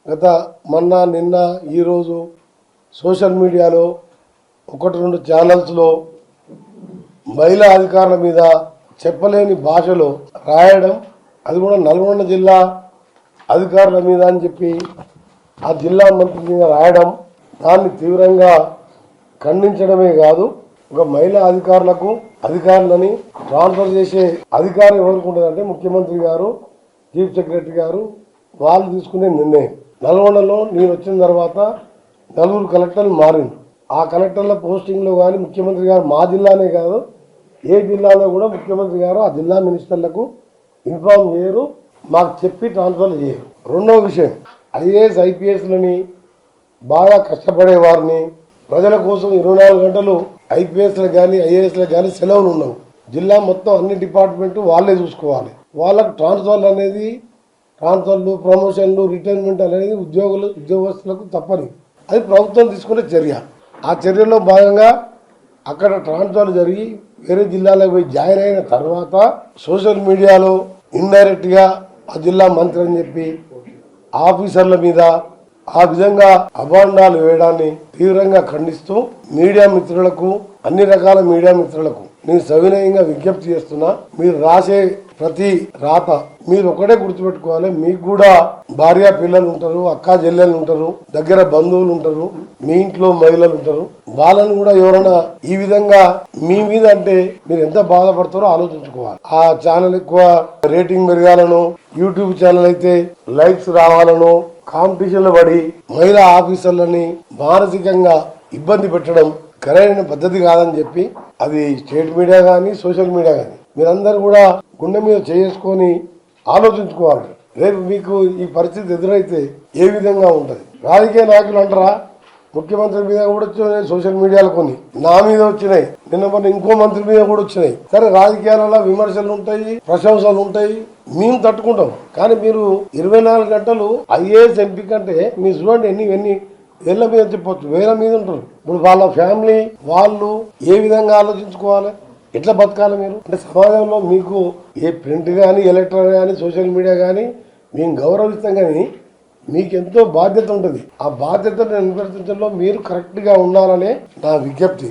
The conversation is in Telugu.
గత నిన్న ఈరోజు సోషల్ మీడియాలో ఒకటి రెండు ఛానల్స్లో మహిళా అధికారుల మీద చెప్పలేని భాషలో రాయడం, అది కూడా నల్గొండ జిల్లా అధికారుల మీద అని చెప్పి ఆ జిల్లా మంత్రి మీద రాయడం, దాన్ని తీవ్రంగా ఖండించడమే కాదు, ఒక మహిళా అధికారులని ట్రాన్స్ఫర్ చేసే అధికారం ఎవరికి ఉంటుందంటే ముఖ్యమంత్రి గారు, చీఫ్ సెక్రటరీ గారు వాళ్ళు తీసుకునే నిర్ణయం. నల్గొండలో నేను వచ్చిన తర్వాత 4 కలెక్టర్లు మారింది. ఆ కలెక్టర్ల పోస్టింగ్లో కానీ ముఖ్యమంత్రి గారు మా జిల్లానే కాదు ఏ జిల్లాలో కూడా ముఖ్యమంత్రి గారు ఆ జిల్లా మినిస్టర్లకు ఇన్ఫార్మ్ చేయరు, మాకు చెప్పి ట్రాన్స్ఫర్ చేయరు. రెండవ విషయం, ఐఏఎస్ ఐపీఎస్లని బాగా కష్టపడే వారిని ప్రజల కోసం 24 గంటలు ఐపీఎస్లకు కానీ ఐఏఎస్లకు కానీ సెలవులు ఉండవు. జిల్లా మొత్తం అన్ని డిపార్ట్మెంట్ వాళ్ళే చూసుకోవాలి. వాళ్ళకు ట్రాన్స్ఫర్లు, ప్రమోషన్లు, రిటైర్మెంట్ అనేది ఉద్యోగస్తులకు తప్పని. అది ప్రభుత్వం తీసుకునే చర్య. ఆ చర్యలో భాగంగా అక్కడ ట్రాన్స్ఫర్ జరిగి వేరే జిల్లాలకు పోయి జాయిన్ అయిన తర్వాత సోషల్ మీడియాలో ఇండైరెక్ట్గా ఆ జిల్లా మంత్రి అని చెప్పి ఆఫీసర్ల మీద ఆ విధంగా అభాండాలు వేయడాన్ని తీవ్రంగా ఖండిస్తూ మీడియా మిత్రులకు, అన్ని రకాల మీడియా మిత్రులకు నేను సవినయంగా విజ్ఞప్తి చేస్తున్నా, మీరు రాసే ప్రతి రాత మీరు ఒకటే గుర్తుపెట్టుకోవాలి. మీకు కూడా భార్య పిల్లలు ఉంటారు, అక్క చెల్లెలు ఉంటారు, దగ్గర బంధువులు ఉంటారు, మీ ఇంట్లో మహిళలు ఉంటారు. వాళ్ళని కూడా ఎవరైనా ఈ విధంగా మీ మీద అంటే మీరు ఎంత బాధపడతారో ఆలోచించుకోవాలి. ఆ ఛానల్ ఎక్కువ రేటింగ్ పెరగాలను, యూట్యూబ్ ఛానల్ అయితే లైక్స్ రావాలను కాంపిటీషన్లో పడి మహిళా ఆఫీసర్లని మానసికంగా ఇబ్బంది పెట్టడం సరైన పద్ధతి కాదని చెప్పి అది స్టేట్ మీడియా కానీ సోషల్ మీడియా కానీ మీరందరూ కూడా గుండె మీద చేసుకొని ఆలోచించుకోవాలి. రేపు మీకు ఈ పరిస్థితి ఎదురైతే ఏ విధంగా ఉంటుంది? రాజకీయ నాయకులు అంటారా, ముఖ్యమంత్రి మీద కూడా వచ్చినాయి, సోషల్ మీడియాలో కొన్ని నా మీద వచ్చినాయి, నిన్న ఇంకో మంత్రి మీద కూడా వచ్చినాయి. సరే, రాజకీయాలలో విమర్శలు ఉంటాయి, ప్రశంసలు ఉంటాయి, మేము తట్టుకుంటాం. కానీ మీరు 24 గంటలు ఐఏఎస్ ఎంపీ కంటే మీ చూడండి ఎన్ని ఏళ్ళ మీద చెప్పొచ్చు, వేల మీద ఉంటారు. ఇప్పుడు వాళ్ళ ఫ్యామిలీ వాళ్ళు ఏ విధంగా ఆలోచించుకోవాలి, ఎట్లా బతకాలి మీరు అంటే సమాజంలో మీకు ఏ ప్రింట్ కానీ ఎలక్ట్రానిక్ కానీ సోషల్ మీడియా కానీ మేము గౌరవిస్తాం, కానీ మీకు ఎంతో బాధ్యత ఉంటుంది. ఆ బాధ్యతను నిర్వర్తించడంలో మీరు కరెక్ట్గా ఉండాలనే నా విజ్ఞప్తి.